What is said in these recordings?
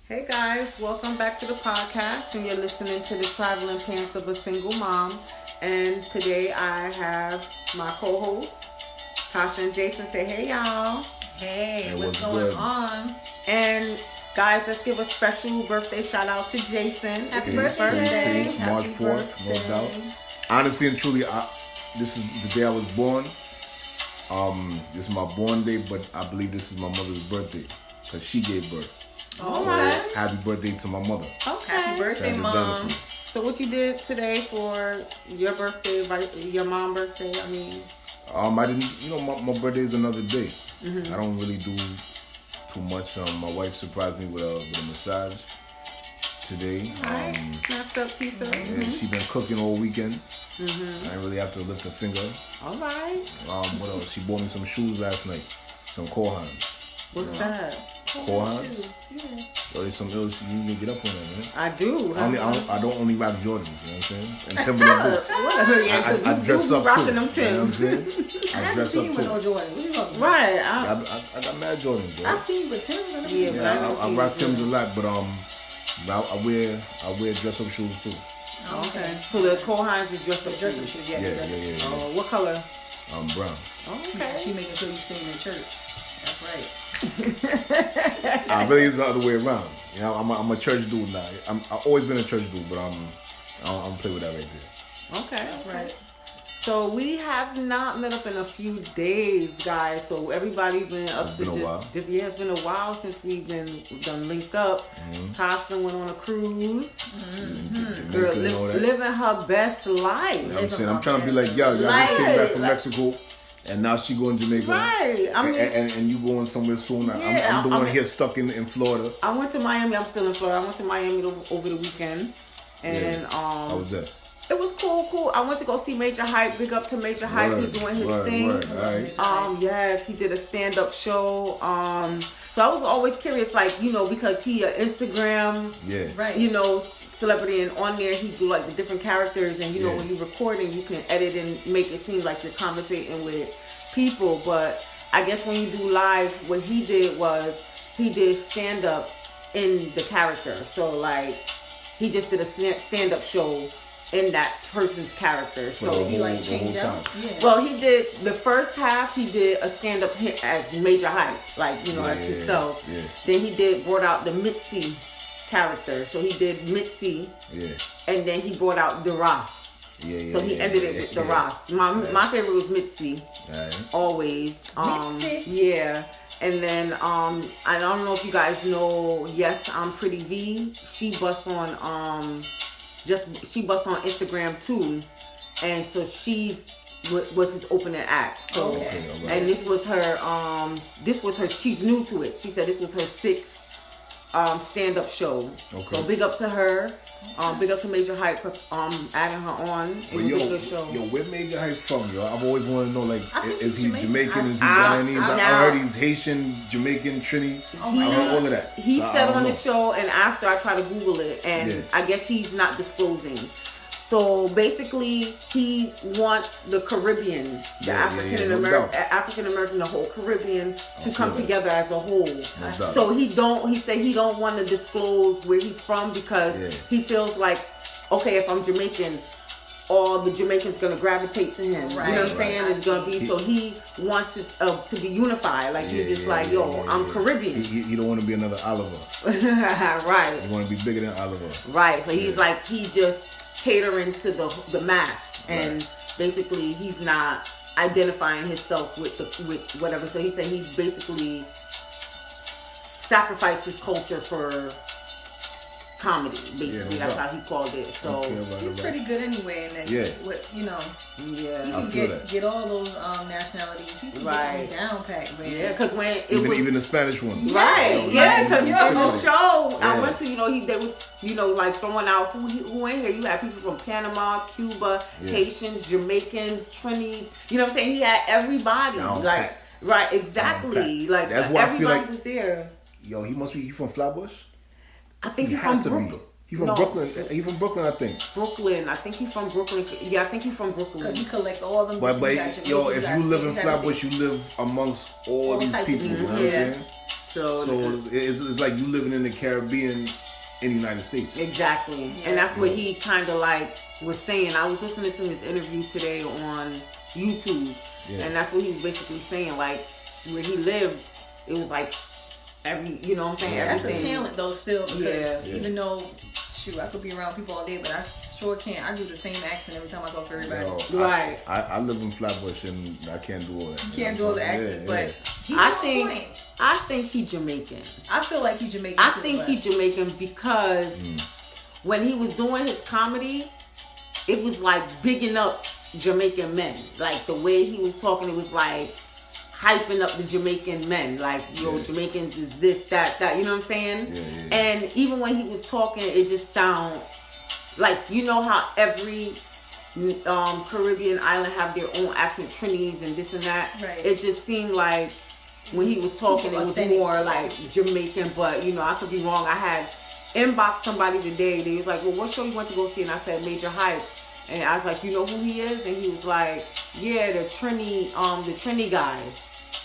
Hey guys, welcome back to the podcast, and you're listening to the Traveling Pants of a Single Mom. And today I have my co-hosts, Tasha and Jason. Say hey, y'all. Hey, what's going on? And guys, let's give a special birthday shout out to Jason. Happy birthday! Peace, March 4th, no doubt. Honestly and truly, this is the day I was born. This is my born day, but I believe this is my mother's birthday because she gave birth. All So right. happy birthday to my mother. Okay. Happy birthday, Sandra Mom. Duncan. So what you did today for your birthday, your mom's birthday? I didn't. My birthday is another day. I don't really do too much. My wife surprised me with a massage today. Snaps up, pizza. And she been cooking all weekend. I didn't really have to lift a finger. All right. What else? She bought me some shoes last night. Some Kohans. What's that? Kohans? Yo, there's some ill shit. You need to get up on that, man. I do. I don't only rock Jordans, you know what I'm saying? And Timberland boots. I dress up too. Rocking them You know what I'm Timbs. saying? I I haven't dress seen up you with no too. Jordans. What you talking about? Right. I got mad Jordans, yo. I see you with Tim's. I never Yeah, seen but that. I I rock Timbs a lot, but I wear dress up shoes too. Okay. So the Cole Hines is dressed up Dress up shoes. shoes, Yeah. Oh, what color? Brown. Oh, Yeah, okay. she making sure you staying in church. That's right. I really is the other way around. You know, I'm a church dude now. I've always been a church dude, but I don't play with that right there. Okay. That's right. So we have not met up in a few days, guys. So everybody been up to It's been a while. Yeah, it's been a while since we've done linked up. Tasha went on a cruise. Girl, Jamaica and all that. living her best life. You know what I'm saying? I'm trying to be like, yo, y'all just came back from Mexico, and now she going to Jamaica. Right. I mean, and you going somewhere soon. Yeah, I'm the one I mean- here stuck in Florida. I went to Miami. I'm still in Florida. I went to Miami over the weekend, and How was that? it was cool. I went to go see Major Hype. Big up to Major Hype. He's doing his thing. All right. Yes, he did a stand-up show. So I was always curious, like, because he Instagram, Yeah. Right. Celebrity, and on there he do like the different characters, and Yeah. when you're recording, you can edit and make it seem like you're conversating with people. But I guess when you do live, what he did was he did stand-up in the character. So like he just did a stand-up show in that person's character. For So the He whole- like the change whole up. time. Yeah. well, he did the first half. He did a stand-up hit as Major Hype, like as himself. Yeah. Then he brought out the Mitzi character. So he did Mitzi, Yeah. and then he brought out the Ross. Yeah. So he ended it with the Ross. My favorite was Mitzi, All right. always. Mitzi. Yeah. And then I don't know if you guys know. Yes, I'm Pretty V. She busts on Instagram too, and so she was his opening act. So Okay. All right. and this was her. She's new to it. She said this was her sixth stand-up show. Okay. So big up to her. Big up to Major Hype for adding her on. It But was a good show. yo, where Major Hype from, yo? I've always wanted to know, like, I think is he he's Jamaican? Jamaican. Is he I- Guyanese? I- I now- heard he's Haitian, Jamaican, Trini. Oh I my heard all of that. He So I said don't on the know. show, and after I tried to Google it, and Yeah. I guess he's not disclosing. So basically, he wants the Caribbean, the Yeah, African no American, doubt. African American, the whole Caribbean to I come feel that. together as a whole. No doubt. So he said he don't want to disclose where he's from because Yeah. he feels like, okay, if I'm Jamaican, all the Jamaicans gonna gravitate to him. You know what I'm Right, saying? right. It's gonna be so he wants it to be unified. Like he's just like, yo, I'm Caribbean. He don't want to be another Oliver. Right. He want to be bigger than Oliver. Right. So he's Yeah. like he just catering to the mass, and basically he's not identifying himself with whatever. So he said he basically sacrificed his culture for comedy. Basically, no that's doubt. how he called it. So Okay, right, He's right. pretty good anyway, and then Yeah. he yeah, I can feel that. get all those nationalities. He can Right. get them down pat, man. yeah. Because when it was Even the Spanish one. right, Yo, yeah. you- Because you in took the it. show I Yeah. went to, they was like throwing out who in here. You had people from Panama, Cuba, Yeah. Haitians, Jamaicans, Trinis. You know what I'm saying? He had everybody. Down Like pat. right, exactly. pat. Like That's why I feel everybody like- was there. Yo, he from Flatbush? I think He he's from had to Brooklyn. be. He from No. Brooklyn. He from Brooklyn, I think. Brooklyn. I think he's from Brooklyn. Yeah, I think he's from Because Brooklyn. you collect all them. But you got yo, Jamaican, if got you live in Spain, Flatbush, everything. you live amongst all these types of people. You know people, what I'm yeah. saying? So it's like you living in the Caribbean in the United States. Exactly. Yeah. And that's what he kind of like was saying. I was listening to his interview today on YouTube, and that's what he was basically saying. Like where he lived, it was like every, you know what I'm saying? That's a everything. talent though, still, because Yeah. even though, shoot, I could be around people all day, but I sure can't. I do the same accent every time I talk to everybody. Yo, Right. I live in Flatbush and I can't do all that. You can't do all the accents, but he I on think- point. I think he Jamaican. I feel like he's Jamaican. I too, think but he Jamaican because when he was doing his comedy, it was like bigging up Jamaican men. Like the way he was talking, it was like hyping up the Jamaican men. Like, yo, Jamaicans is this, that. You know what I'm saying? Yeah. And even when he was talking, it just sound like, you know how every Caribbean island have their own accent, Trinis and this and that. Right. It just seemed like when he was talking, Super it was authentic. more like Jamaican. But you know, I could be wrong. I had inboxed somebody today. They was like, "Well, what show you went to go see?" And I said, "Major Hype." And I was like, "You know who he is?" And he was like, "Yeah, the Trini guy."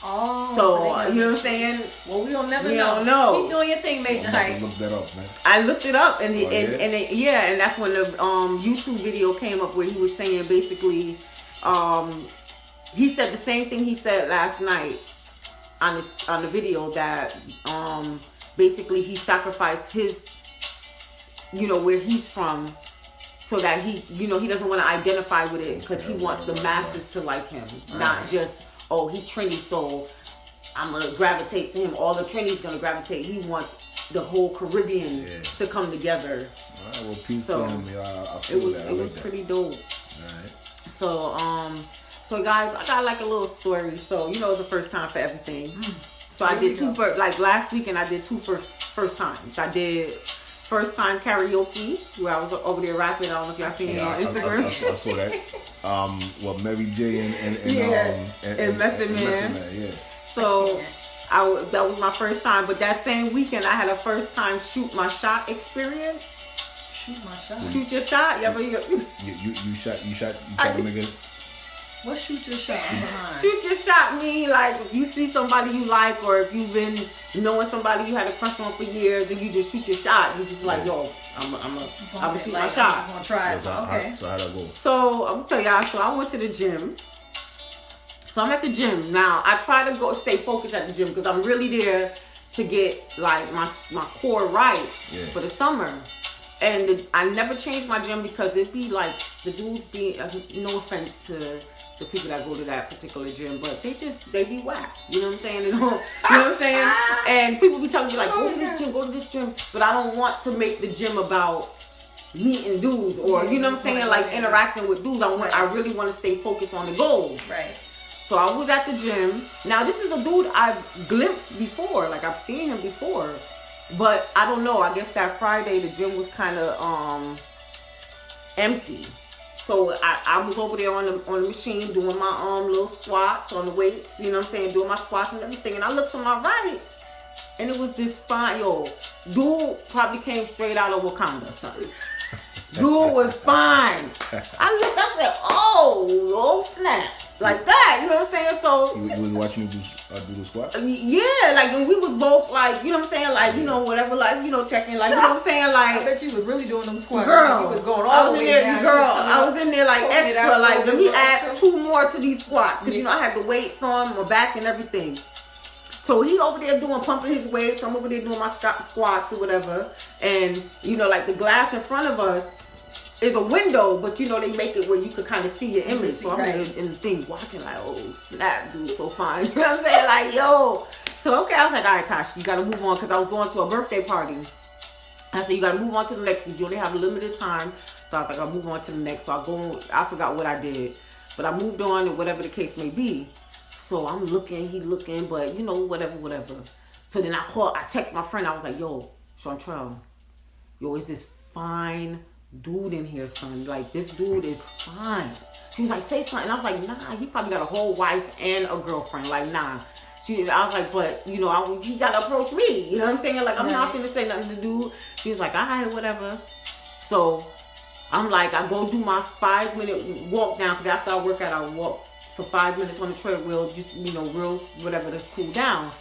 Oh, So they you know what I'm saying? Well, we don't never We know. don't know. Keep doing your thing, Major I'm about to Hype. look that up, man. I looked it up, and yeah? and that's when the YouTube video came up where he was saying basically, he said the same thing he said last night on the video, that basically he sacrificed his, you know, where he's from, so that he, you know, he doesn't want to identify with it because he wants the masses to like him, not just, oh, he Trini, so I'm gonna gravitate to him. All the Trini's gonna gravitate. He wants the whole Caribbean to come together. All right, well, peace So, to him. I feel that. I It was like that. pretty dope. All right. So guys, I got like a little story. So you know, it's the first time for everything. So I Here did we two go. first, like last weekend I did two first times. I did first time karaoke where I was over there rapping. I don't know if y'all seen it on Instagram. I saw that. What Mary J and Method Man. Yeah. So that was my first time. But that same weekend I had a first time shoot my shot experience. Shoot my shot. Shoot your shot. You ever You shot a nigga. What shoot your shot? I'm behind. shoot your shot mean like if you see somebody you like, or if you've been knowing somebody you had a crush on for years, and you just shoot your shot. You just like, yo, I'm gonna shoot my I'm shot. just gonna try it. Okay. So how'd that go? So I'm gonna tell y'all. So I went to the gym. So I'm at the gym now. I try to stay focused at the gym because I'm really there to get like my core right for the summer. And I never change my gym because it be like the dudes be, no offense to the people that go to that particular gym, but they be whack. You know what I'm saying? You know what I'm saying? And people be telling me like, go to this gym. But I don't want to make the gym about meeting dudes or, you know what I'm saying? Like interacting with dudes. I really want to stay focused on the goal. Right. So I was at the gym. Now this is a dude I've glimpsed before. Like I've seen him before. But I don't know. I guess that Friday the gym was kind of empty. So I was over there on the machine doing my little squats on the weights. You know what I'm saying? Doing my squats and everything. And I looked to my right, and it was this fine dude. Probably came straight out of Wakanda, son. Dude was fine. I looked. I said, "Oh snap!" Like that. You know what I'm saying? So You was watching you do the squat? yeah, like, and we was both like, you know what I'm saying, like, you know, whatever, like, you know, checking, like, you know what I'm saying, I like, bet you was really doing them squats. girl, You was going I all was the in way there, down. girl, I was in there like Poking it extra, out, like, let me little add extra. 2 more to these squats, because, you know, I had the weights on my back and everything. So he over there pumping his weights, I'm over there doing my squats or whatever, and, you know, like, the glass in front of us is a window, but you know they make it where you could kind of see your image. So I'm in the thing watching like, oh snap, dude, so fine. You know what I'm saying? Like, yo. So okay, I was like, all right, Tosh, you gotta move on because I was going to a birthday party. I said you gotta move on to the next. You only have a limited time, so I was like, I'll move on to the next. So I forgot what I did, but I moved on, or whatever the case may be. So I'm looking, he looking, but you know, whatever. So then I text my friend. I was like, yo, Chantrell, yo, is this fine dude in here, son? Like, this dude is fine. She was like, say something. And I was like, nah, he probably got a whole wife and a girlfriend. Like, nah. I was like, but, you know, he got to approach me. You know what I'm saying? Like, I'm not going to say nothing to the dude. She was like, all right, whatever. So, I'm like, I go do my 5-minute walk down, because after I work out, I walk for 5 minutes on the treadmill, just, you know, real, whatever, to cool down.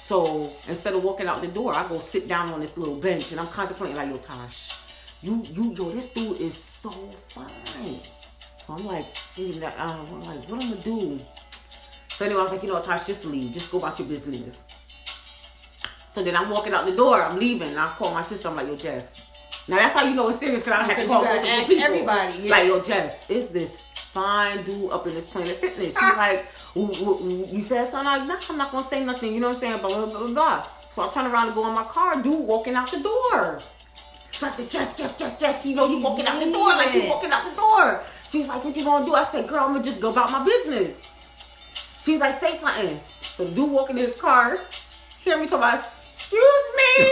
So instead of walking out the door, I go sit down on this little bench and I'm contemplating like, yo, Tosh, yo, this dude is so fine. So I'm like thinking that, I'm like, what I'm gonna do? So anyway, I was like, you know what, Tosh, just leave. Just go about your business. So then I'm walking out the door, I'm leaving, and I call my sister, I'm like, yo, Jess. Now that's how you know it's serious, because I don't have to call ask people. everybody. Yeah. Like, yo, Jess, is this fine dude up in this Planet Fitness? She's like, you said something? I'm like, nah, I'm not going to say nothing, you know what I'm saying? Blah, blah, blah, blah. So I turn around and go in my car, dude walking out the door. So I said, Jess, you know, you walking out the door, like you walking out the door. She's like, what you going to do? I said, girl, I'm going to just go about my business. She's like, say something. So the dude walking in his car, hear me talk about, excuse me.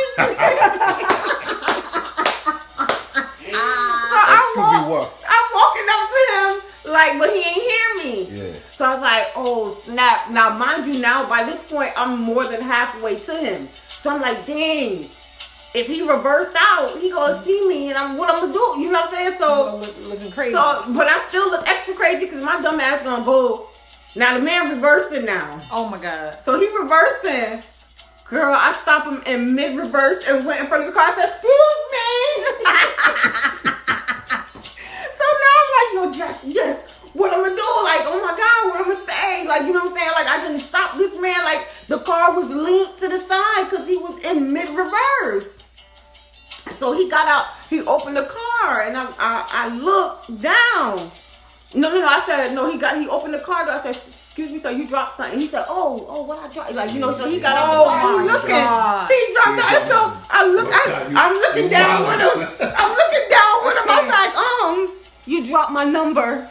Excuse me, what? I'm walking up to him, like, but he ain't hear me. Yeah. So I was like, oh, snap. Now, mind you, now, by this point, I'm more than halfway to him. So I'm like, dang, if he reversed out, he gonna see me, and what I'm gonna do, you know what I'm saying? So, looking crazy. So, but I still look extra crazy, because my dumb ass gonna go. Now, the man reversing now. Oh, my God. So he reversing. Girl, I stopped him in mid-reverse and went in front of the car and said, excuse me. So now I'm like, yo, Jess, what I'm going to do? Like, oh my God, what I'm going to say? Like, you know what I'm saying? Like, I didn't stop this man. Like, the car was leaned to the side because he was in mid-reverse. So he got out, he opened the car, and I looked down. No, I said, no, he opened the car door. I said, excuse me, sir, you dropped something. He said, oh, what I dropped? Like, you know, so he got out the car. He looking. God. He dropped something. So I'm looking down with him. I'm looking down with him. I was like, you dropped my number.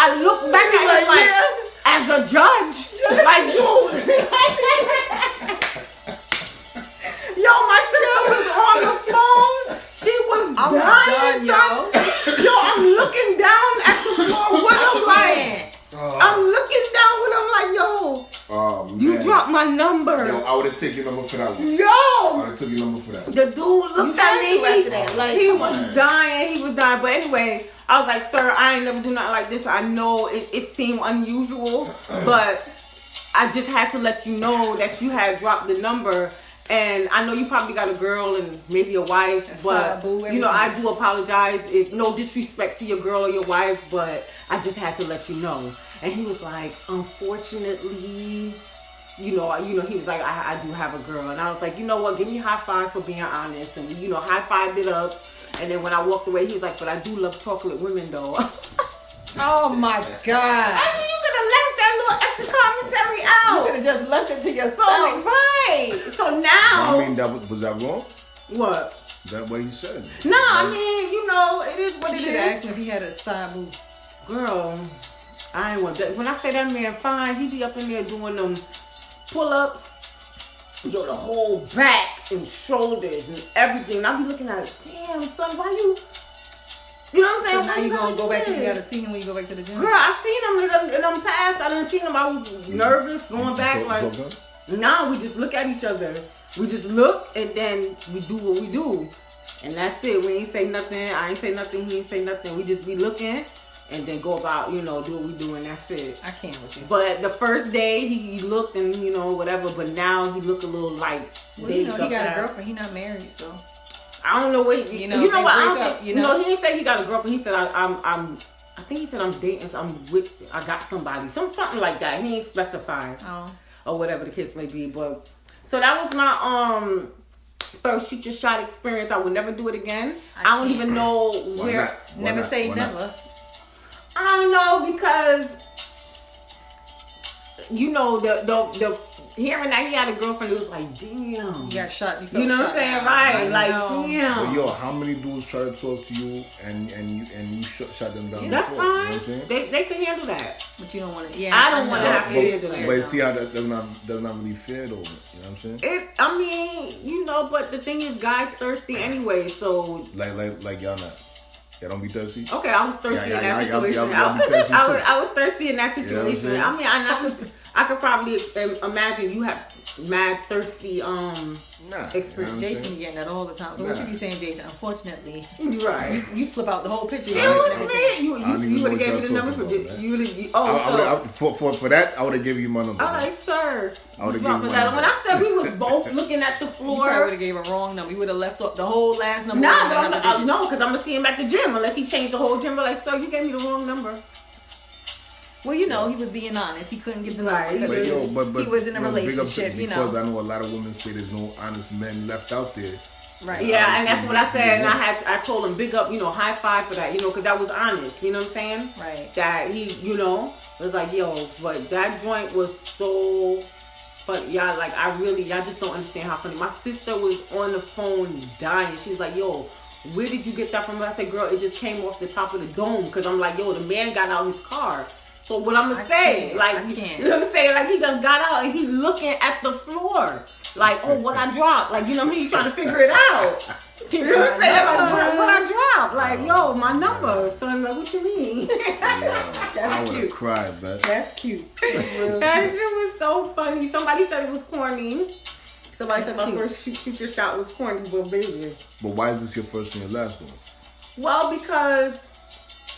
I look back at him like, as a judge, like, dude. Yo, my sister was on the phone. She was dying, son. Yo, I'm looking down at the floor with him, like, I'm looking down with him, like, yo, you dropped my number. Yo, I would have taken your number for that one. Yo, I would have took your number for that. The dude looked at me. He was dying. But anyway, I was like, sir, I ain't never do nothing like this. I know it seemed unusual, but I just had to let you know that you had dropped the number. And I know you probably got a girl and maybe a wife, but you know, I do apologize. If no disrespect to your girl or your wife, but I just had to let you know. And he was like, unfortunately, you know, he was like, I do have a girl. And I was like, you know what? Give me a high five for being honest. And we, high fived it up. And then when I walked away, he was like, but I do love chocolate women, though. Oh, my God. I mean, you could have left that little extra commentary out. You could have just left it to yourself. So, right. So now. I mean, was that wrong? What? That what he said. No, I mean, you know, it is what it is. You should have asked him if he had a side boob. Girl, I ain't want that. When I say that man fine, he be up in there doing them pull-ups. Yo, the whole back and shoulders and everything. And I be looking at it, damn, son, why you... You know what I'm saying? So now you gonna go back and you gotta see him when you go back to the gym? Girl, I seen him in them past. I didn't see him. I was nervous going back. Like, now we just look at each other. We just look and then we do what we do. And that's it. We ain't say nothing. I ain't say nothing. He ain't say nothing. We just be looking and then go about, do what we do, and that's it. I can't with you. But the first day he looked and, whatever, but now he look a little like, well, he got a girlfriend. He not married, so. I don't know what he what I don't think, he didn't say he got a girlfriend. He said I think he said I'm dating. I got somebody, something like that. He ain't specified or whatever the case may be. But so that was my first shoot your shot experience. I would never do it again. I don't even know where. Never say never. I don't know because the hearing that he had a girlfriend, it was like, damn. You got shot. You know what I'm saying? Right. Like, damn. But yo, how many dudes try to talk to you and you shut them down? That's before, fine. You know what I'm saying? They can handle that. But you don't want to. Yeah, I don't want to have to handle that. that. But see how that's not really fair though. You know what I'm saying? I mean, but the thing is, guys thirsty anyway. So like y'all not. Y'all don't be thirsty? Okay, I was thirsty in that situation. Y'all be thirsty too. I was thirsty in that situation. You know what I'm I mean, I could probably imagine you have mad thirsty experience. Jason getting that all the time. So what you be saying, Jason? Unfortunately, right? You flip out the whole picture. You would have gave me the number for for that. I would have given you my number. All right, sir. I would have given you my number. When I said we was both looking at the floor, you probably would have gave a wrong number. You would have left off the whole last number. No, because I'm gonna see him at the gym unless he changed the whole gym. But like, sir, you gave me the wrong number. Well, you know, he was being honest. He couldn't give the number because he was in a relationship, you know. Because I know a lot of women say there's no honest men left out there. Right. Yeah, and that's what I said. And I told him, big up, high five for that, because that was honest. You know what I'm saying? Right. That he, was like, yo, but that joint was so funny. Y'all, like, y'all just don't understand how funny. My sister was on the phone dying. She was like, yo, where did you get that from? I said, girl, it just came off the top of the dome. Because I'm like, yo, the man got out his car. So what I'm gonna say, you know what I'm saying? Like, he done got out and he looking at the floor. Like, oh, what I dropped. Like, you know what I mean? He trying to figure it out. You know what I'm saying? Like, what I dropped. Like, yo, my number. So I'm like, what you mean? That's I would cute. have cried, man. That's cute. That shit was so funny. Somebody said it was corny. Somebody said my first shoot your shot was corny, but baby. But why is this your first and your last one? Well, because...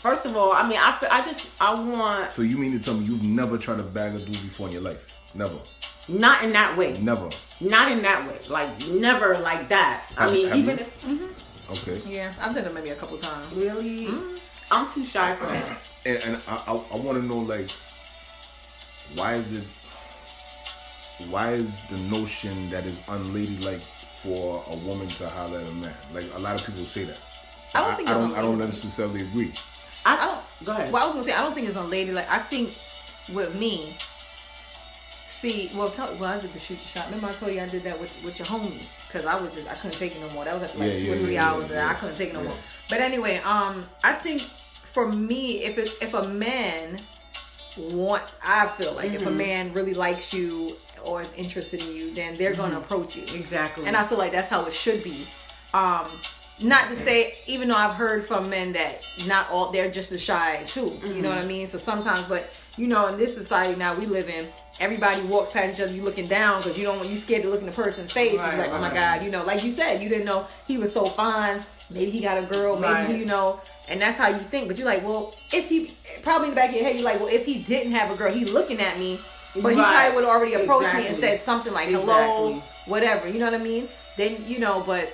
First of all, I mean, I want... So you mean to tell me you've never tried to bag a dude before in your life? Never? Not in that way. Never? Not in that way. Like, never like that. I mean, even if... Mm-hmm. Okay. Yeah, I've done it maybe a couple times. Really? Mm-hmm. I'm too shy for that. And I want to know, like, why is the notion that is unladylike for a woman to holler at a man? Like, a lot of people say that. I don't necessarily agree. I don't. Go ahead. Well, I was gonna say I don't think it's unladylike. I think with me, I did the shoot the shot. Remember I told you I did that with your homie because I couldn't take it no more. That was after like 2 or 3 hours and I couldn't take it no more. But anyway, I think for me, if a man if a man really likes you or is interested in you, then they're gonna approach you. Exactly. And I feel like that's how it should be. Not to say, even though I've heard from men that not all, they're just as shy too. You know what I mean? So sometimes, but in this society now we live in, everybody walks past each other, you looking down because you scared to look in the person's face. Right, it's like, oh my God, like you said, you didn't know he was so fine. Maybe he got a girl, maybe and that's how you think. But you're like, well, if he, probably in the back of your head, you're like, well, if he didn't have a girl, he looking at me, but he probably would have already approached me and said something like, hello, whatever. You know what I mean? Then, but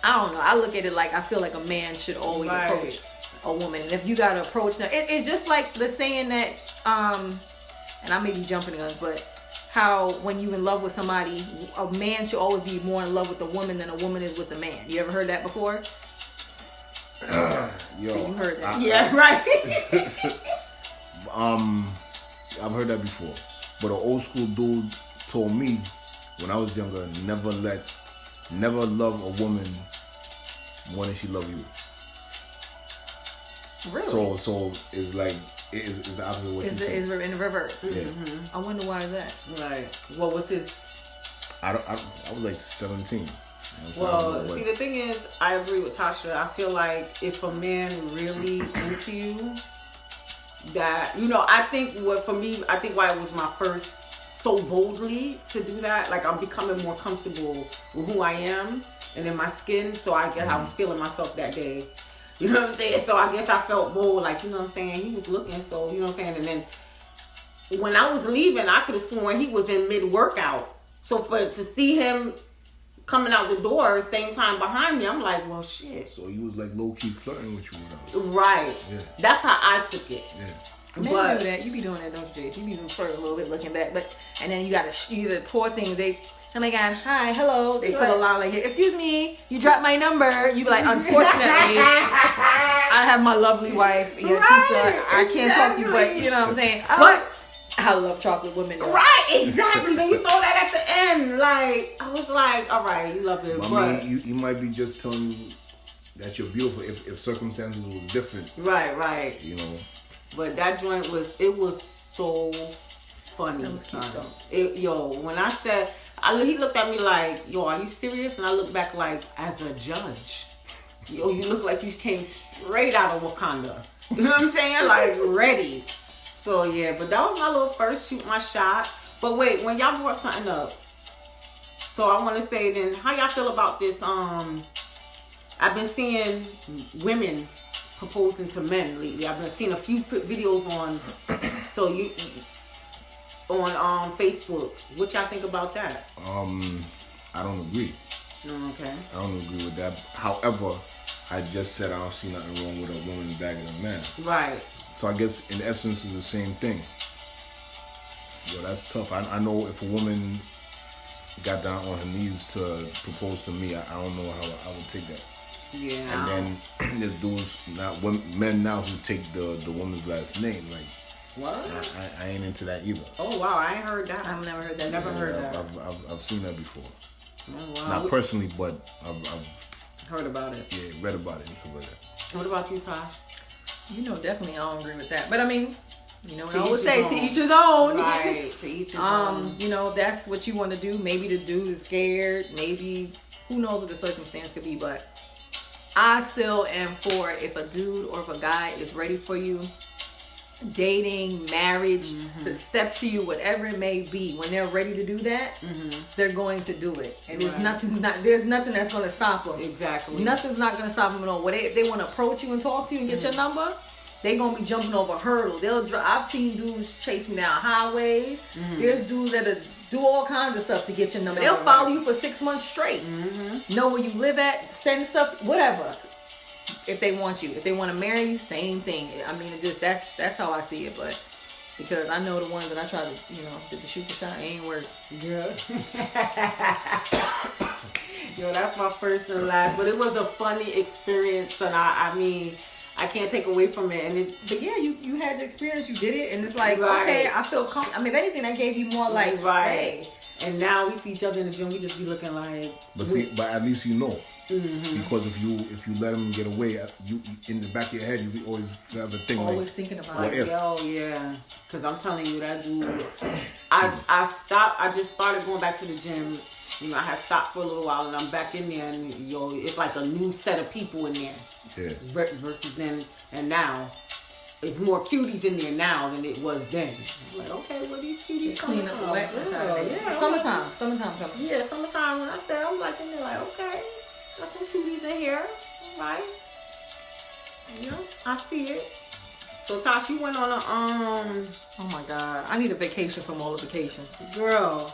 I don't know. I look at it like I feel like a man should always approach a woman. And if you got to approach them, it's just like the saying that, and I may be jumping guns, but how when you in love with somebody, a man should always be more in love with a woman than a woman is with a man. You ever heard that before? So you heard that. I've heard that before. But an old school dude told me when I was younger, never love a woman more than she love you. Really? So it's like it's the opposite of what you said. It's in reverse. Yeah. Mm-hmm. I wonder why is that? Right. What was his? I was like 17. Well, see, the thing is, I agree with Tasha. I feel like if a man really into you, that I think why it was my first so boldly to do that. Like, I'm becoming more comfortable with who I am and in my skin. So I guess I was feeling myself that day. You know what I'm saying? So I guess I felt bold, like, you know what I'm saying? He was looking, so, you know what I'm saying? And then when I was leaving, I could have sworn he was in mid-workout. So to see him coming out the door same time behind me, I'm like, well, shit. So he was like low-key flirting with you. Right. Yeah. That's how I took it. Yeah. Men do that. You be doing that, don't you, Jay? You be doing flirt a little bit, looking back, and then you the poor thing. Oh my God, hi, hello. They put a line like, excuse me, you dropped my number. You be like, unfortunately, I have my lovely wife, Tisa. I can't talk to you, but you know what I'm saying. But I love chocolate women. Though. Right, exactly. Then you throw that at the end. Like, I was like, all right, you love it. I mean, you might be just telling you that you're beautiful if circumstances was different. Right. But that joint was so funny. That was cute, though. When I said, he looked at me like, yo, are you serious? And I looked back like, as a judge. yo, you look like you came straight out of Wakanda. You know what I'm saying? Like, ready. So, yeah, but that was my little first shoot my shot. But wait, when y'all brought something up, so I want to say then, how y'all feel about this? I've been seeing women proposing to men lately. I've been seeing a few videos on Facebook. What y'all think about that? I don't agree. Okay. I don't agree with that. However, I just said I don't see nothing wrong with a woman bagging a man. Right. So I guess in essence it's the same thing. Yo, that's tough. I know if a woman got down on her knees to propose to me, I don't know how I would take that. Yeah. And then there's dudes, men now who take the woman's last name. Like, what? I ain't into that either. Oh wow, I ain't heard that. I've never heard that. Never heard that. I've seen that before. Oh, wow. Not personally, but I've heard about it. Yeah, read about it and stuff like that. What about you, Tosh? You know, definitely I don't agree with that. But I mean, you know, I To always each say his to own. each his own. Right. To each his own. You know, that's what you want to do. Maybe the dude is scared. Maybe who knows what the circumstance could be. But I still am for if a dude or if a guy is ready for you, dating, marriage, to step to you, whatever it may be, when they're ready to do that, they're going to do it. And there's nothing that's going to stop them. Exactly. Nothing's not going to stop them at all. If they want to approach you and talk to you and get your number, they going to be jumping over hurdles. I've seen dudes chase me down highways. There's dudes that do all kinds of stuff to get your number. They'll follow you for 6 months straight. Know where you live at, send stuff, whatever. If they want you, if they want to marry you, same thing. I mean, it just that's how I see it. But because I know the ones that I try to, did the shoot the shot, ain't work. Yeah. Yo, that's my first and last. But it was a funny experience, and I mean, I can't take away from it. But yeah, you had the experience, you did it, and it's like, Right. okay, I feel comfortable. I mean, if anything, that gave you more like, Right. hey. And now we see each other in the gym, we just be looking like. But at least you know. Because if you let him get away, you in the back of your head, you always have a thing Always thinking about Like, it. yo, yeah. Because I'm telling you, that dude, I just started going back to the gym. I had stopped for a little while, and I'm back in there, and yo, it's like a new set of people in there. Yeah. Versus then and now. It's more cuties in there now than it was then. I'm like, okay, what these cuties Clean coming up the from? wet. Yeah. Summertime coming. Yeah, summertime. When I said, I'm like in there, like, okay, got some cuties in here, right? I see it. So Tosh, you went on a Oh my God, I need a vacation from all the vacations. girl.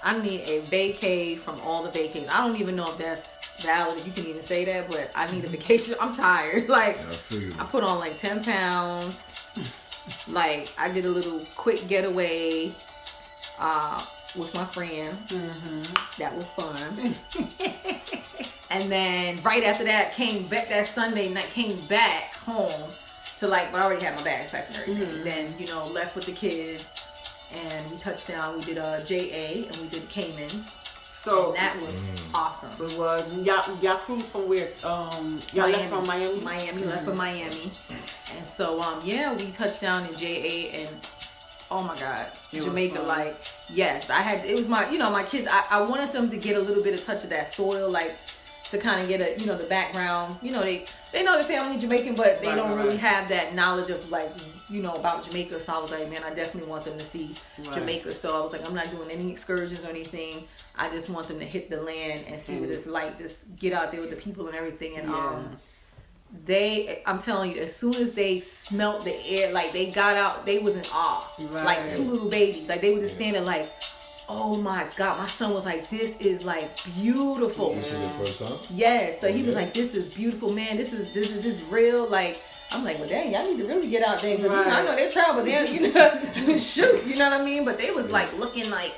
I need a vacay from all the vacations. I don't even know if that's valid, if you can even say that, but I need a vacation. I'm tired. Like, I put on like 10 pounds. Like, I did a little quick getaway with my friend. That was fun. And then right after that, came back that Sunday night, came back home to but I already had my bags packed and everything. Then, left with the kids, and we touched down. We did JA, and we did Caymans. So and that was awesome. It was y'all cruised from where? Y'all left from Miami. Miami, left from Miami, and so we touched down in JA, and oh my God, Jamaica. Like, yes, I had. It was my my kids. I wanted them to get a little bit of touch of that soil, like to kind of get a the background. They know their family Jamaican, but they don't really have that knowledge of about Jamaica. So I was like, man, I definitely want them to see Jamaica. So I was like, I'm not doing any excursions or anything. I just want them to hit the land and see what it's like. Just get out there with the people and everything. And I'm telling you, as soon as they smelt the air, like they got out, they was in awe. Like two little babies. Like they were just standing like, oh my God. My son was like, this is like beautiful. This was your first time? Yes. So he was like, this is beautiful, man. This is real. Like, I'm like, well, dang, y'all need to really get out there. Because I know they travel there, shoot, you know what I mean? But they was like looking like,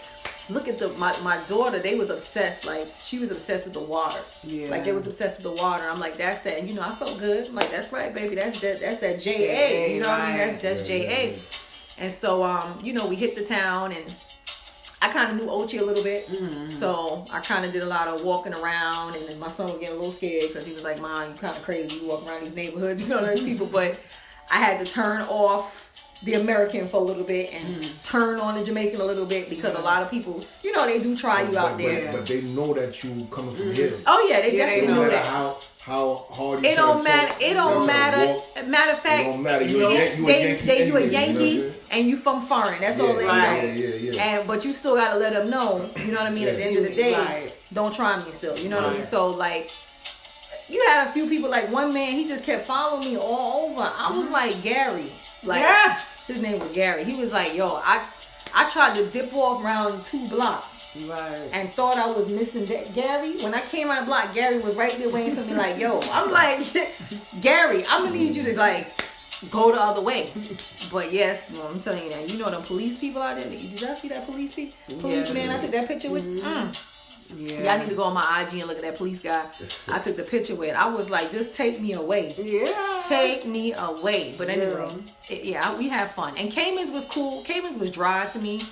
look at my daughter, they was obsessed. Like, she was obsessed with the water. Yeah. Like, they was obsessed with the water. I'm like, that's that. And, I felt good. I'm like, that's right, baby. That's that JA. You know what I mean? That's JA. And so, we hit the town, and I kind of knew Ochi a little bit. So I kind of did a lot of walking around, and then my son was getting a little scared because he was like, Mom, you kind of crazy. You walk around these neighborhoods, these people. But I had to turn off the American for a little bit and turn on the Jamaican a little bit because a lot of people, you know, they do try you out there. But they know that you coming from here. Oh yeah, they definitely no know matter that. How hard you It don't matter. It don't matter. Matter of fact, it don't matter. you a Yankee and you from foreign. That's all they know. Yeah. But you still gotta let them know. You know what I mean? At the end of the day, don't try me still. You know what I mean? So like, you had a few people. Like one man, he just kept following me all over. I was like, Gary. Like his name was Gary. He was like, yo, I tried to dip off around 2 blocks. Right. And thought I was missing that Gary. When I came around the block, Gary was right there waiting for me like, yo, I'm like, Gary, I'm gonna need you to like go the other way. But yes, well, I'm telling you now, you know them police people out there. Did y'all see that policeman I took that picture with? Y'all need to go on my IG and look at that police guy I took the picture with. I was like, just take me away. Yeah. Take me away. But anyway, we had fun. And Cayman's was cool. Cayman's was dry to me.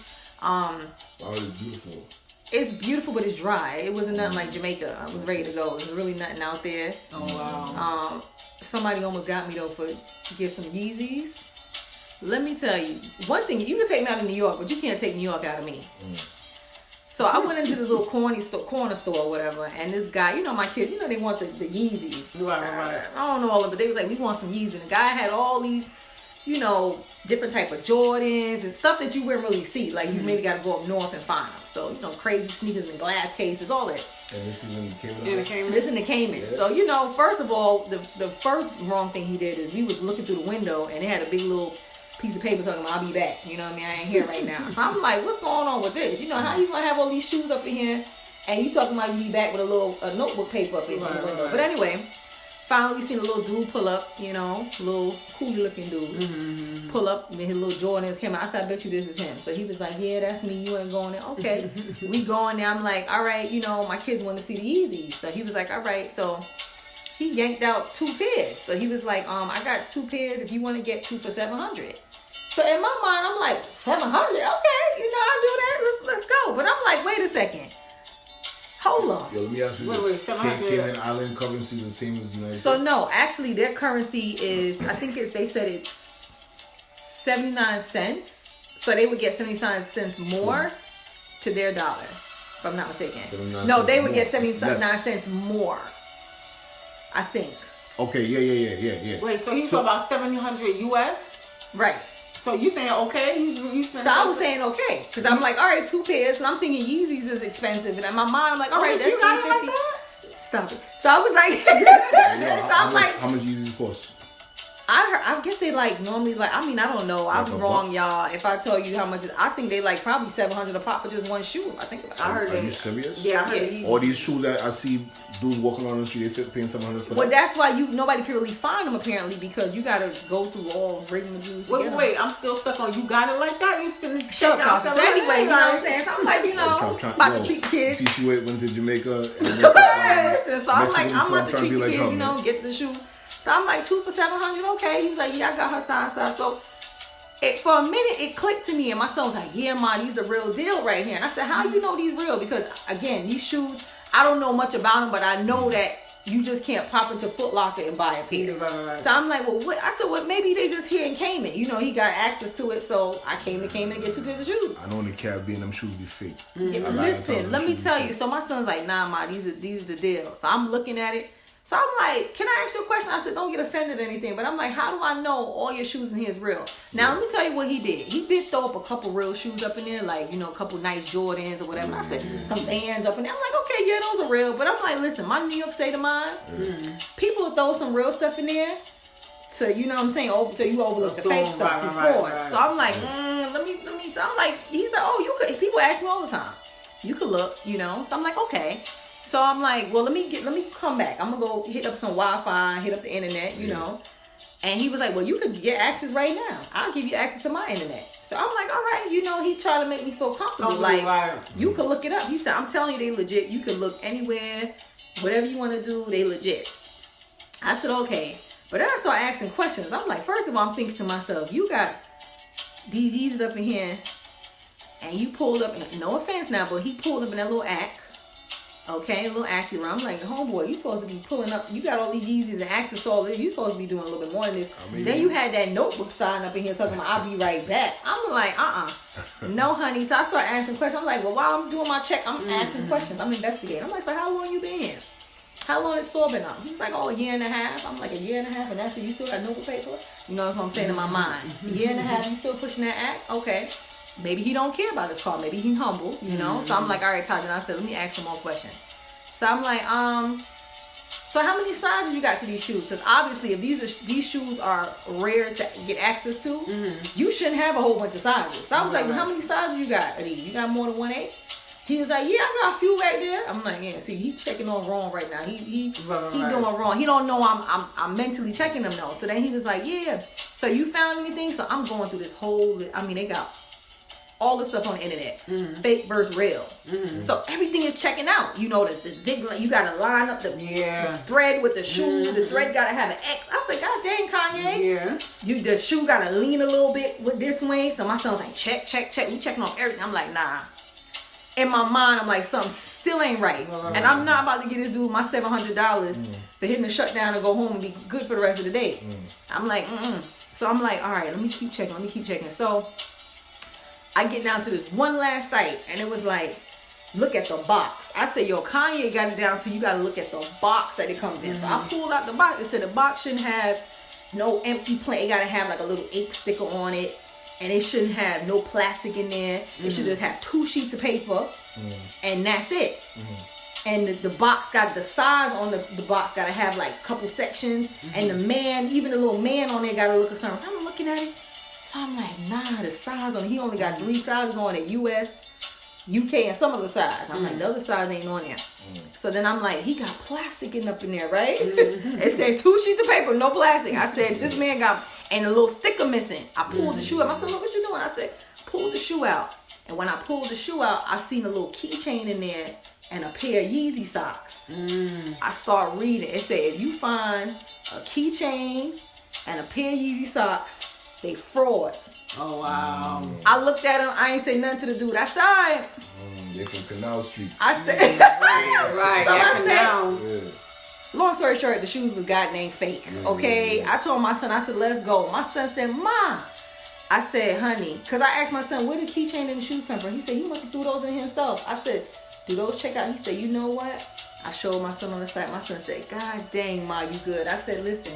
It's beautiful. It's beautiful, but it's dry. It wasn't nothing like Jamaica. I was ready to go. There's really nothing out there. Oh wow. Somebody almost got me though to get some Yeezys. Let me tell you, one thing, you can take me out of New York, but you can't take New York out of me. So I went into this little corner store or whatever, and this guy, you know my kids, you know they want the Yeezys. Right. I don't know all of it, but they was like, we want some Yeezys. And the guy had all these, you know, different type of Jordans and stuff that you wouldn't really see. Like you maybe got to go up north and find them. So, you know, crazy sneakers and glass cases, all that. And this is in the Cayman. This is in the Cayman. Yeah. So, you know, first of all, the first wrong thing he did is we was looking through the window and they had a big little piece of paper talking about, I'll be back. You know what I mean? I ain't here right now. So I'm like, what's going on with this? You know, how you gonna have all these shoes up in here and you talking about you be back with a notebook paper up in the window. Right. But anyway, finally we seen a little dude pull up, you know, little cool looking dude. Pull up, and his little Jordans came out. I said, I bet you this is him. So he was like, yeah, that's me. You ain't going there. Okay. We going there. I'm like, all right, you know, my kids want to see the Yeezys. So he was like, all right. So he yanked out 2 pairs. So he was like, I got 2 pairs if you want to get 2 for $700. So in my mind, I'm like, $700? Okay, you know, I'll do that. Let's go. But I'm like, wait a second. Hold on. Yo, let me ask you this. Cayman Island currency is the same as the United States? So no, actually their currency is, I think they said it's 79 cents. So they would get 79 cents more to their dollar, if I'm not mistaken. No, they would get 79 cents more, I think. Okay, yeah. Wait, so he's talking about 700 US? Right. So you saying okay? You saying so I was saying okay, because I'm like, all right, 2 pairs. And I'm thinking Yeezys is expensive, and in my mind I'm like, all right, that's $350. Like Stop it. So I was like, how much Yeezys cost? I guess they like normally like, I mean, I don't know. I'll be wrong, y'all, if I tell you how much. I think they like probably $700 a pop for just one shoe. I think about it. I heard Are you serious? Yeah, I heard all these shoes that I see dudes walking around the street, they said paying $700 for. Well, that's why nobody can really find them apparently, because you gotta go through all rigmaroles. Wait, I'm still stuck on you got it like that. You still shut up, Tasha. So anyway, you know what I'm saying? So I'm like, you know, about to treat the kids. She went to Jamaica. So I'm like, I'm about to treat the kids, you know, get the shoe. So I'm like, 2 for $700, okay. He was like, yeah, I got her size. So for a minute, it clicked to me, and my son was like, yeah, Ma, these the real deal right here. And I said, how you know these real? Because again, these shoes, I don't know much about them, but I know that you just can't pop into Foot Locker and buy a pair. Right. So I'm like, well, what? I said, well, maybe they just here in Cayman. You know, he got access to it, so I came to Cayman to get 2 pairs of shoes. I know in the Caribbean, them shoes be fake. Yeah, listen, let me tell you. So my son's like, nah, Ma, these are the deal. So I'm looking at it. So I'm like, can I ask you a question? I said, don't get offended or anything. But I'm like, how do I know all your shoes in here is real? Now, let me tell you what he did. He did throw up a couple real shoes up in there, like, you know, a couple nice Jordans or whatever. I said, some Vans up in there. I'm like, okay, yeah, those are real. But I'm like, listen, my New York state of mind, people will throw some real stuff in there. So, you know what I'm saying? So you overlook the fake stuff before. Right. So I'm like, let me. So I'm like, he said, oh, you could. People ask me all the time. You could look, you know. So I'm like, okay. So I'm like, well, let me come back. I'm gonna go hit up some Wi-Fi, hit up the internet, you know. And he was like, well, you could get access right now. I'll give you access to my internet. So I'm like, all right, you know, he tried to make me feel comfortable. You could look it up. He said, I'm telling you, they legit. You can look anywhere, whatever you want to do, they legit. I said, okay. But then I started asking questions. I'm like, first of all, I'm thinking to myself, you got these Yeezys up in here, and you pulled up, no offense now, but he pulled up in that little act. Okay, a little Acura. I'm like, homeboy, you supposed to be pulling up. You got all these Yeezys and Access all this. You supposed to be doing a little bit more than this. I mean, Then you had that notebook sign up in here talking about I'll be right back. I'm like, no, honey. So I start asking questions. I'm like, well, while I'm doing my check, I'm asking questions. I'm investigating. I'm like, so how long you been here? How long has the store been up? He's like, oh, a year and a half. I'm like, a year and a half, and that's it. You still got notebook paper? You know, that's what I'm saying in my mind. A year and a half, you still pushing that act? Okay. Maybe he don't care about his car. Maybe he's humble, you know? So I'm like, all right, Taja, I said, let me ask some more questions. So I'm like, so how many sizes you got to these shoes? Because obviously, if these shoes are rare to get access to, you shouldn't have a whole bunch of sizes. So I was like, well, how many sizes you got of these? You got more than 1/8? He was like, yeah, I got a few right there. I'm like, yeah, see, he checking on wrong right now. He doing wrong. He don't know I'm mentally checking him though. So then he was like, yeah. So you found anything? So I'm going through this whole. I mean, they got all the stuff on the internet, fake versus real. So everything is checking out. You know, the zig, you got to line up the thread with the shoe. The thread got to have an X. I said, God dang, Kanye. Yeah. The shoe got to lean a little bit with this way. So my son's like, check. We checking on everything. I'm like, nah. In my mind, I'm like, something still ain't right. And I'm not about to get this dude my $700 for him to shut down and go home and be good for the rest of the day. I'm like, So I'm like, all right, let me keep checking. So I get down to this one last site, and it was like, look at the box. I said, yo, Kanye got it down to you got to look at the box that it comes in. So I pulled out the box. It said the box shouldn't have no empty plate. It got to have like a little ape sticker on it, and it shouldn't have no plastic in there. It should just have 2 sheets of paper, and that's it. And the box got the size on the box got to have like a couple sections, and the man, even the little man on there got to look at something. So I'm looking at it. So I'm like, nah, the size on it. He only got 3 sizes on it, US, UK, and some other size. I'm like, the other size ain't on there. So then I'm like, he got plastic up in there, right? It said 2 sheets of paper, no plastic. I said, this man got, and a little sticker missing. I pulled the shoe out. I said, look what you doing? I said, pull the shoe out. And when I pulled the shoe out, I seen a little keychain in there and a pair of Yeezy socks. I start reading. It said, if you find a keychain and a pair of Yeezy socks, they fraud. Oh, wow. I looked at him. I ain't say nothing to the dude. I said, all right. They from Canal Street. I said, right. So I Canal. said, long story short, the shoes was goddamn fake. Okay. I told my son, I said, let's go. My son said, Ma. I said, honey, because I asked my son, where did the keychain and the shoes come from? He said, he must have threw those in himself. I said, do those check out? He said, you know what? I showed my son on the site. My son said, God dang, Ma, you good. I said, listen,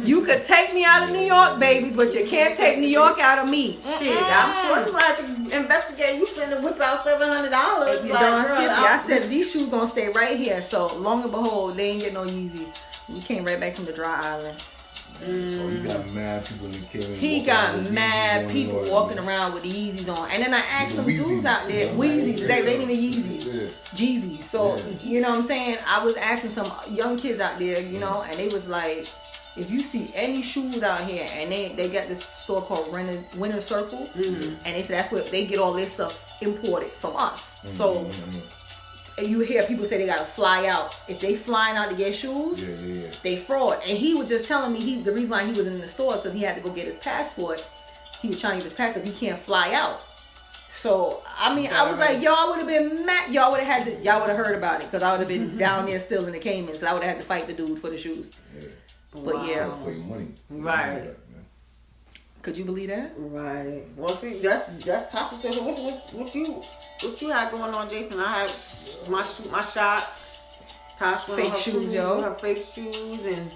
you could take me out of New York, babies, but you can't take New York out of me. Shit, I'm sure you might have to investigate. You finna whip out $700. You don't skip me. I said, these shoes gonna stay right here. So, long and behold, they ain't get no Yeezy. We came right back from the dry island. So he got mad people that came in. He got mad people walking around with the Yeezys on. And then I asked some dudes out there, Weezys, they ain't even Yeezys. Jeezys. So, you know what I'm saying? I was asking some young kids out there, you know, and they was like, if you see any shoes out here, and they got this store called Winter Circle, and they said that's where they get all this stuff imported from us. So, you hear people say they gotta fly out. If they flying out to get shoes, they fraud. And he was just telling me the reason why he was in the store is because he had to go get his passport. He was trying to get his passport because he can't fly out. So I mean, I was like, y'all would have been mad. Y'all would have heard about it because I would have been down there still in the Caymans because I would have had to fight the dude for the shoes. But yeah, for your money, right? Could you believe that? Right. Well, see, that's Tasha's situation. What you had going on, Jason? I had my shot. Tasha went on her shoes, cruise, yo. her fake shoes, and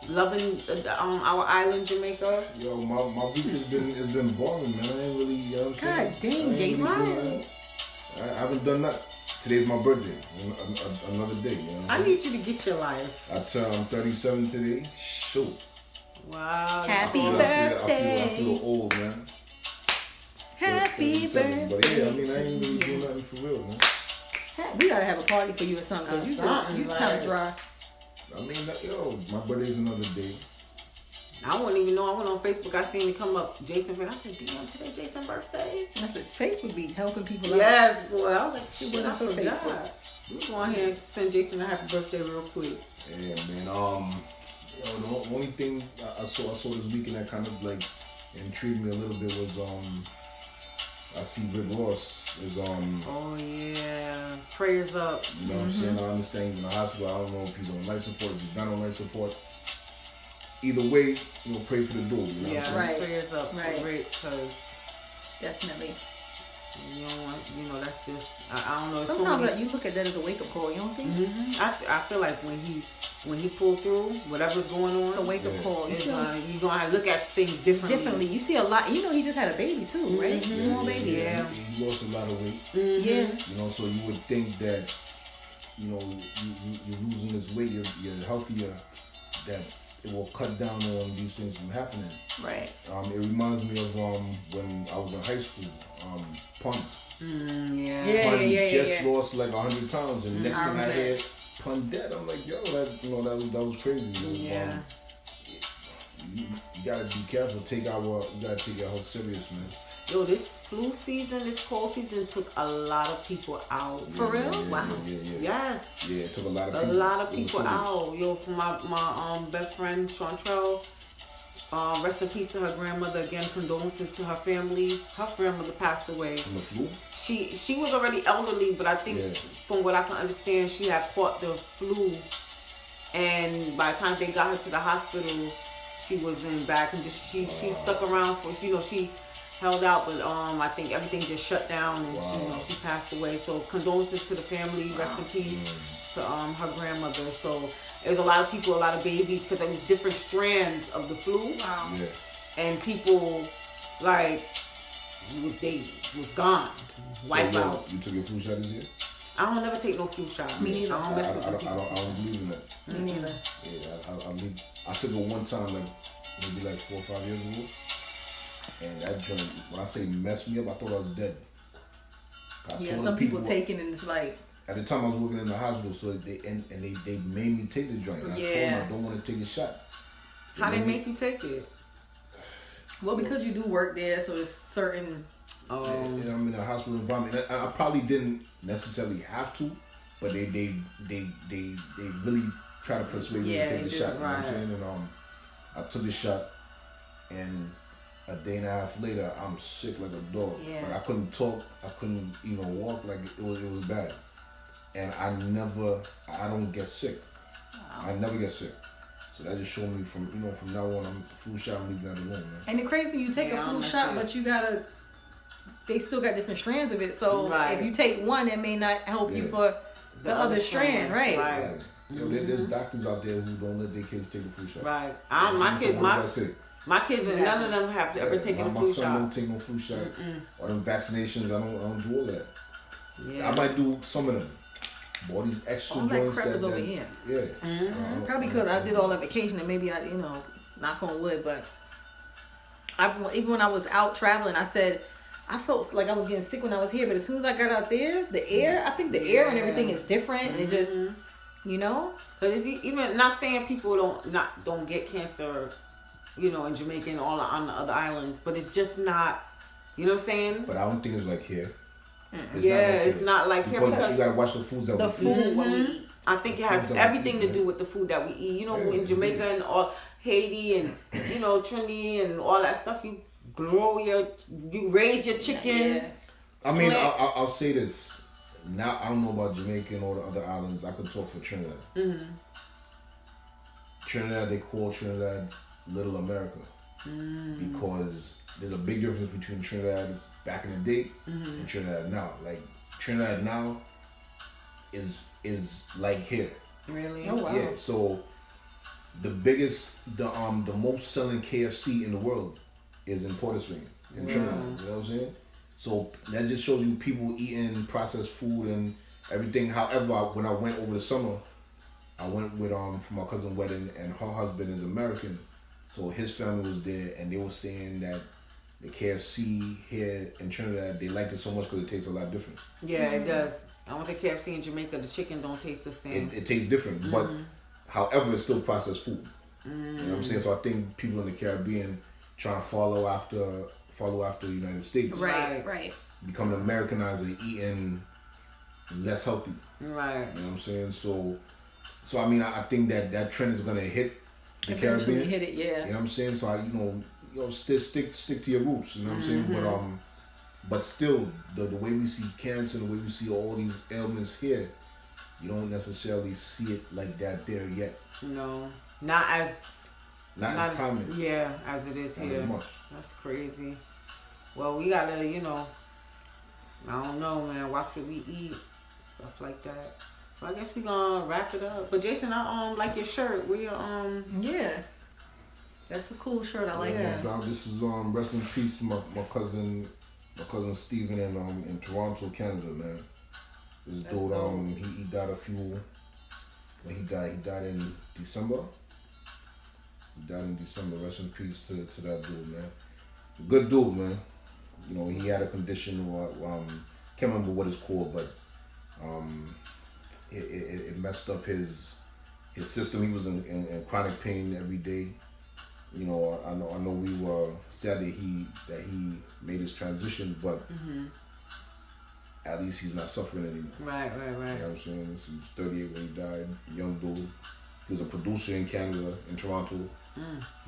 loving our island, Jamaica. Yo, my week has been boring, man. I ain't really, you know what I'm saying? God dang, Jason. I haven't done that. Today's my birthday. Another day. You know I need you to get your life. I'm 37 today. Shoot. Wow. Happy birthday. I feel old, man. Happy birthday. But yeah, I mean, I ain't really doing nothing for real, man. We gotta have a party for you or something. Cause you kind of dry. I mean, yo, my birthday's another day. I wouldn't even know. I went on Facebook. I seen it come up. Jason, I said, damn, today Jason's birthday. I said, Facebook be helping people out. Yes, boy. I was like, shit, I for forgot. Facebook. We go ahead and send Jason a happy birthday real quick. Yeah, man. The only thing I saw this weekend that kind of like intrigued me a little bit was I see Rick Ross is Oh yeah, prayers up. you know what I'm saying? I understand he's in the hospital. I don't know if he's on life support, if he's not on life support. Either way, you know, pray for the dude. You know what I'm Yeah, saying? Right. prayers up Right. for Rick, because Definitely. you don't want, that's just I don't know. It's so Sometimes many, you look at that as a wake up call. You don't think? I feel like when he pulled through, whatever's going on, It's a wake up Yeah. call. You it's, see you're gonna have to look at things differently. differently. You see a lot. You know, he just had a baby too, right? Mhm. Small baby. Yeah. He lost a lot of weight. Mhm. Yeah. You know, so you would think that, you know, you're losing this weight, you're healthier, that it will cut down on these things from happening. Right. It reminds me of when I was in high school, Pun. Yeah. Pun yeah, just yeah. lost like 100 pounds, and next I thing I remember heard, Pun dead. I'm like, yo, that was crazy. Yeah. You gotta be careful. You gotta take your health serious, man. Yo, this flu season, this cold season took a lot of people out. For real? Wow. Yeah. Yes. Yeah, it took a lot of A people. lot of It was people serious. out. Yo, for my best friend Chantrell, rest in peace to her grandmother. Again, condolences to her family. Her grandmother passed away. From the flu? She was already elderly, but I think Yeah. from what I can understand, she had caught the flu, and by the time they got her to the hospital, she was in bad condition. She stuck around for she held out, but I think everything just shut down, and she passed away. So condolences to the family. Rest in peace to her grandmother. So there's a lot of people, a lot of babies, because there was different strands of the flu. Wow. Yeah. And people they was gone, wiped So, out. you took your flu shot this year? I don't never take no flu shot. Me neither. I don't mess with I the people. don't believe in that. Me neither. Yeah, I took it one time, like maybe like 4 or 5 years ago, and that joint, when I say messed me up, I thought I was dead. I Yeah. told Some the people take it and it's like, At the time, I was working in the hospital, so they made me take the joint. And I told them I don't want to take a shot. How they make you take it? well, because you do work there, so it's certain. And I'm in a hospital environment. I probably didn't necessarily have to, but they really try to persuade me Yeah, to take they the do, shot. You know what I'm right. saying? And I took the shot, and a day and a half later, I'm sick like a dog. Yeah. Like I couldn't talk, I couldn't even walk. Like it was bad. And I don't get sick. Wow. I never get sick. So that just showed me from now on, I'm flu shot, I'm leaving that alone, man. And the crazy thing, you take Yeah, a flu that's shot, it. but they still got different strands of it. So Right. if you take one, it may not help you Yeah. for the other strand, strands, right? right. There's doctors out there who don't let their kids take a flu shot. Right. So My what kids, does that say? my kids, Exactly. none of them have ever taken a my flu son shot. don't take no flu shot. Or them vaccinations, I don't do all that. Yeah. I might do some of them. But all these extra All that joints crap is over here. Yeah. Probably because I did all that vacation and maybe I, knock on wood, but even when I was out traveling, I said, I felt like I was getting sick when I was here, but as soon as I got out there, the air, I think the air and everything is different. It just, Because if you even not saying people don't get cancer, in Jamaica and all on the other islands, but it's just not. You know what I'm saying? But I don't think it's like here. It's not like here because because you gotta watch the foods that the we eat. food, what we eat. I think it The has food that we everything eat, to man. do with the food that we eat. Yeah, In Jamaica and all Haiti and Trinity and all that stuff, you raise your chicken. Yeah. I mean, Flat. I'll say this. Now I don't know about Jamaica and all the other islands. I could talk for Trinidad. Trinidad, they call Trinidad Little America because there's a big difference between Trinidad back in the day and Trinidad now. Like Trinidad now is like here. Really? Oh, wow. Yeah. So the most selling KFC in the world is in Port of Spain in Trinidad. You know what I'm saying? So that just shows you people eating processed food and everything. However, when I went over the summer, I went with for my cousin's wedding, and her husband is American, so his family was there, and they were saying that the KFC here in Trinidad, they liked it so much because it tastes a lot different. Yeah, it does. I went to KFC in Jamaica. The chicken don't taste the same. It tastes different, but however, it's still processed food. You know what I'm saying? So I think people in the Caribbean trying to follow after the United States, Right. becoming Americanized and eating less healthy. Right. You know what I'm saying? So I mean, I think that trend is gonna hit the Eventually Caribbean. hit it, yeah. You know what I'm saying? So still stick to your roots. You know what I'm saying? But But still, the way we see cancer, the way we see all these ailments here, you don't necessarily see it like that there yet. No, not as common. Yeah, as it is Not here. as much. That's crazy. Well, we gotta, you know, I don't know, man. Watch what we eat, stuff like that. So I guess we gonna wrap it up. But Jason, I like your shirt. Yeah. That's a cool shirt. I like Yeah. that. This is rest in peace to my cousin Steven in Toronto, Canada, man. This That's dude, dope. he died he died in December. He died in December. Rest in peace to that dude, man. Good dude, man. You know, he had a condition, can't remember what it's called, but it messed up his system. He was in chronic pain every day. You know, I know we were sad that he made his transition, but at least he's not suffering anymore. Right. You know what I'm saying? He was 38 when he died, young dude. He was a producer in Canada, in Toronto.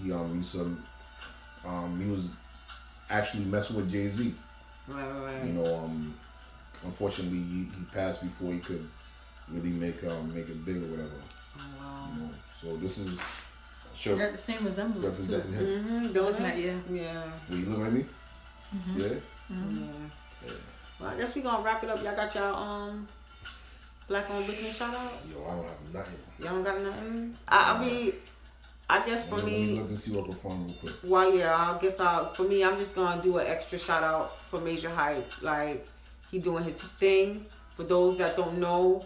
He was actually messing with Jay-Z. Right. You know, unfortunately he passed before he could really make it big or whatever. Oh, wow. You know, so this is You got the same resemblance too. representing him. Don't Looking it? at you. Yeah. Will you look at me? Yeah. Yeah. Well, I guess we gonna wrap it up. Y'all got y'all Black owned business shout out? Yo, I don't have nothing. Y'all don't got nothing? I mean, I guess for Let me me, look and see what I can find real quick. well, yeah, for me, I'm just gonna do an extra shout out for Major Hype. Like, he doing his thing. For those that don't know,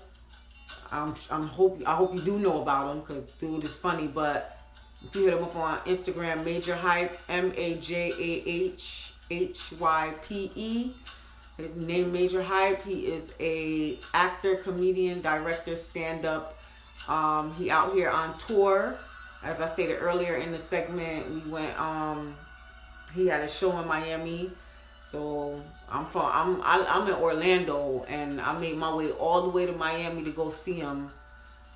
I hope you do know about him, because dude is funny. But if you hit him up on Instagram, Major Hype, MAJAHHYPE. His name Major Hype. He is a actor, comedian, director, stand-up. He out here on tour. As I stated earlier in the segment, we went. He had a show in Miami. So I'm in Orlando, and I made my way all the way to Miami to go see him.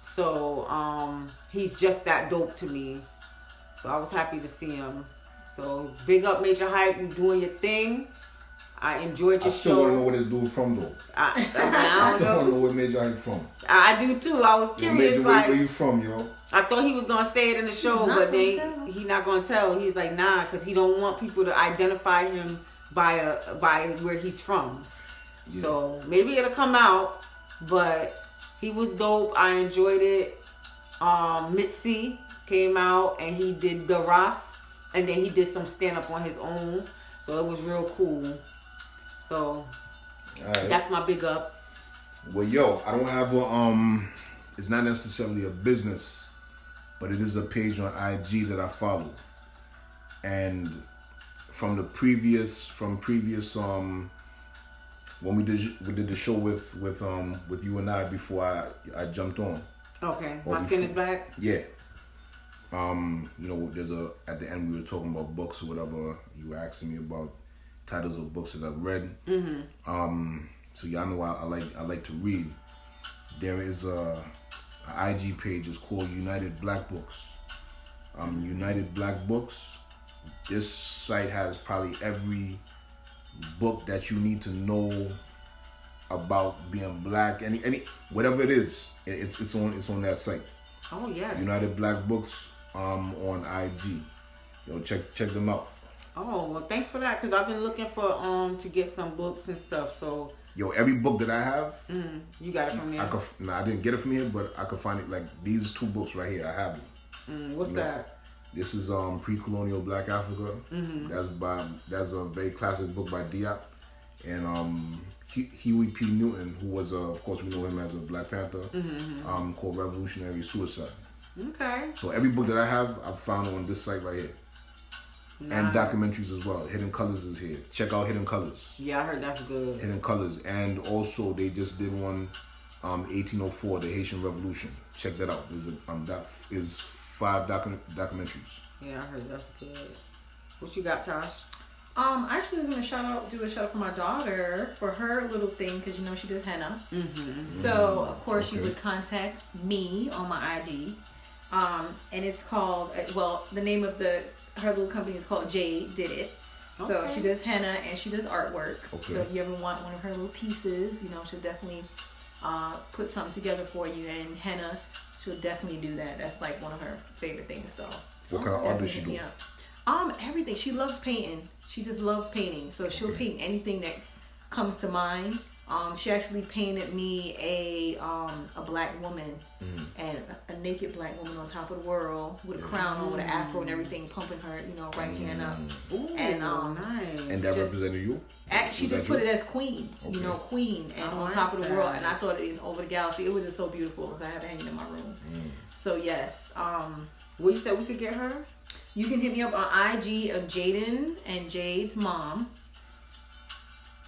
So he's just that dope to me. So I was happy to see him. So big up Major Hype, you doing your thing. I enjoyed your I still show. want to know where this dude from though. I I don't still want to know. know where Major Hype from. I do too. I was Yo, curious. Major, Like, where you from, yo? I thought he was gonna say it in the show, not but gonna tell. he's not gonna tell. He's like, nah, because he don't want people to identify him by where he's from. Yeah. So maybe it'll come out, but he was dope. I enjoyed it. Mitzi came out and he did the Ross, and then he did some stand up on his own. So it was real cool. So Alright. that's my big up. Well, yo, I don't have a it's not necessarily a business, but it is a page on IG that I follow. And from previous when we did the show with you and I before I jumped on. Okay, Or my skin before- is back. Yeah. You know, at the end we were talking about books or whatever. You were asking me about titles of books that I've read. So y'all know I like to read. There is a IG page. It's called United Black Books. United Black Books. This site has probably every book that you need to know about being black. Any whatever it is, it's on that site. Oh yes. United Black Books on IG. Yo, check them out. Oh well, thanks for that. Cause I've been looking for to get some books and stuff. So Yo, every book that I have, you got it from there. I didn't get it from here, but I could find it. Like these two books right here, I have them. What's that? This is Pre-Colonial Black Africa. That's a very classic book by Diop, and Huey P. Newton, who was of course we know him as a Black Panther, called Revolutionary Suicide. Okay. So every book that I have, I've found on this site right here. And Nice. documentaries as well. Hidden Colors is here. Check out Hidden Colors. Yeah, I heard that's good. Hidden Colors. And also they just did one 1804, the Haitian Revolution. Check that out. That is 5 documentaries. Yeah, I heard that's good. What you got, Tosh? I actually was gonna do a shout out for my daughter for her little thing, because you know she does henna. So of course you Okay. would contact me on my IG, and it's called the name of her little company is called Jade Did It. So Okay. she does henna and she does artwork. Okay. So if you ever want one of her little pieces, you know, she'll definitely put something together for you. And henna, she'll definitely do that. That's like one of her favorite things. So What kind of art does she definitely do? hit me up. Everything. She loves painting. She just loves painting. So she'll paint anything that comes to mind. She actually painted me a black woman and a naked black woman on top of the world with a crown on, with an afro and everything, pumping her, you know, right hand up. Ooh, And nice. And that Just- represented you? She Was just that put you? it as queen, you Okay. know, queen, and I on like top of the world. that. And I thought over the galaxy, it was just so beautiful. So I have it hanging in my room. So yes, Well, you said we could get her? you can hit me up on IG of Jaden and Jade's mom.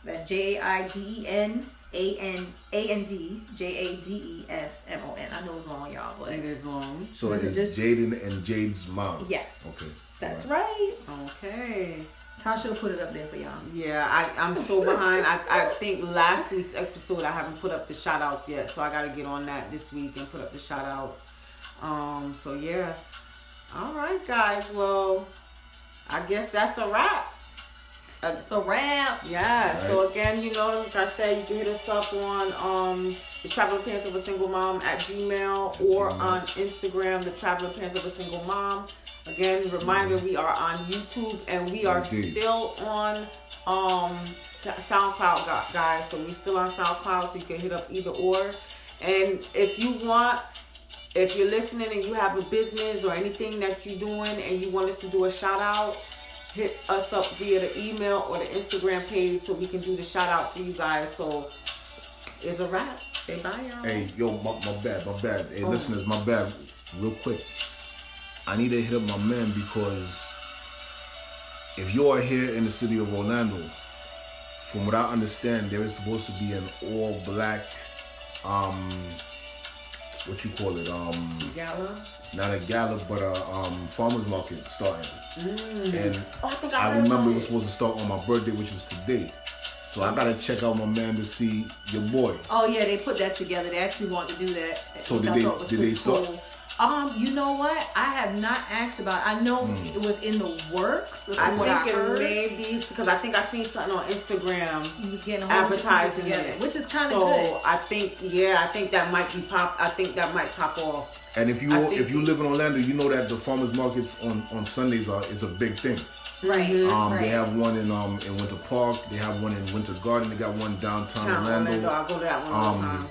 That's JaidenAndJadesMon. I know it's long, y'all, but It is long. So Was it it's just- Jaden and Jade's mom. yes, Okay. that's Right. right. Okay. Tasha will put it up there for y'all. Yeah, I'm so behind. I think last week's episode I haven't put up the shout outs yet, so I gotta get on that this week and put up the shout outs. So yeah. All right, guys. Well, I guess that's a wrap. So wrap. Yeah. Right. So again, you know, like I said, you can hit us up on the Traveling Pants of a Single Mom at Gmail or Gmail. on Instagram, the Traveling Pants of a Single Mom. Again, reminder, we are on YouTube and we are Indeed. still on SoundCloud, guys. So we still on SoundCloud, so you can hit up either or. And if you want, if you're listening and you have a business or anything that you're doing and you want us to do a shout out, hit us up via the email or the Instagram page so we can do the shout out for you guys. So it's a wrap. Say bye, y'all. Hey, yo, my bad. Hey, listeners, my bad. Real quick. I need to hit up my man because if you are here in the city of Orlando, from what I understand, there is supposed to be an all black, what you call it, Gala. not a gala, but a farmer's market starting. And Oh, I think I heard remember about it was supposed to start on my birthday, which is today. So I gotta check out my man to see your boy. Oh yeah, they put that together. They actually want to do that. So which did I they- thought was did pretty they start? cool. You know what? I have not asked about. I know it was in the works. I From what think I it heard, may be because I think I seen something on Instagram he was getting a whole bunch of people advertising together, it, which is kind of so good. I think that might be pop. I think that might pop off. And if I think- you live in Orlando, you know that the farmers markets on Sundays is a big thing. Right. Mm-hmm. They have one in Winter Park. They have one in Winter Garden. They got one downtown Orlando. I'll go to that one all the time.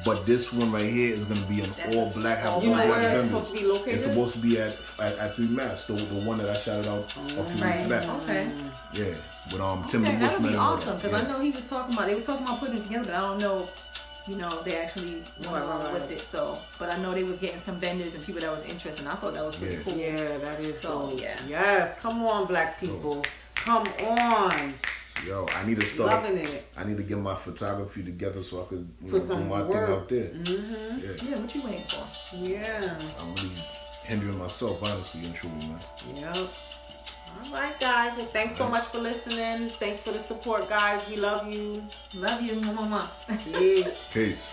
But this one right here is gonna be an That's all black. Have You all know black where it's vendors. supposed to be located? It's supposed to be at 3 Mass, the one that I shouted out a few Right. weeks back. Okay. Yeah, with Tim the Okay, that would Bushman. be and all awesome that. because Yeah. I know he was talking about. They was talking about putting it together, but I don't know. You know, they actually went along Right. with it. So, but I know they was getting some vendors and people that was interested. And I thought that was pretty Yeah. cool. Yeah, that is So, so. yeah. Yes, come on, black people, come on, Yo, I need to start. loving it. I need to get my photography together so I could Put do some my work. thing out there. Mm-hmm. Yeah, Yeah, what you waiting for? Yeah. I'm really hindering myself, honestly and truly, man. Yep. All right, guys. Well, thanks so much for listening. Thanks for the support, guys. We love you. Love you, mama. Yeah. Peace.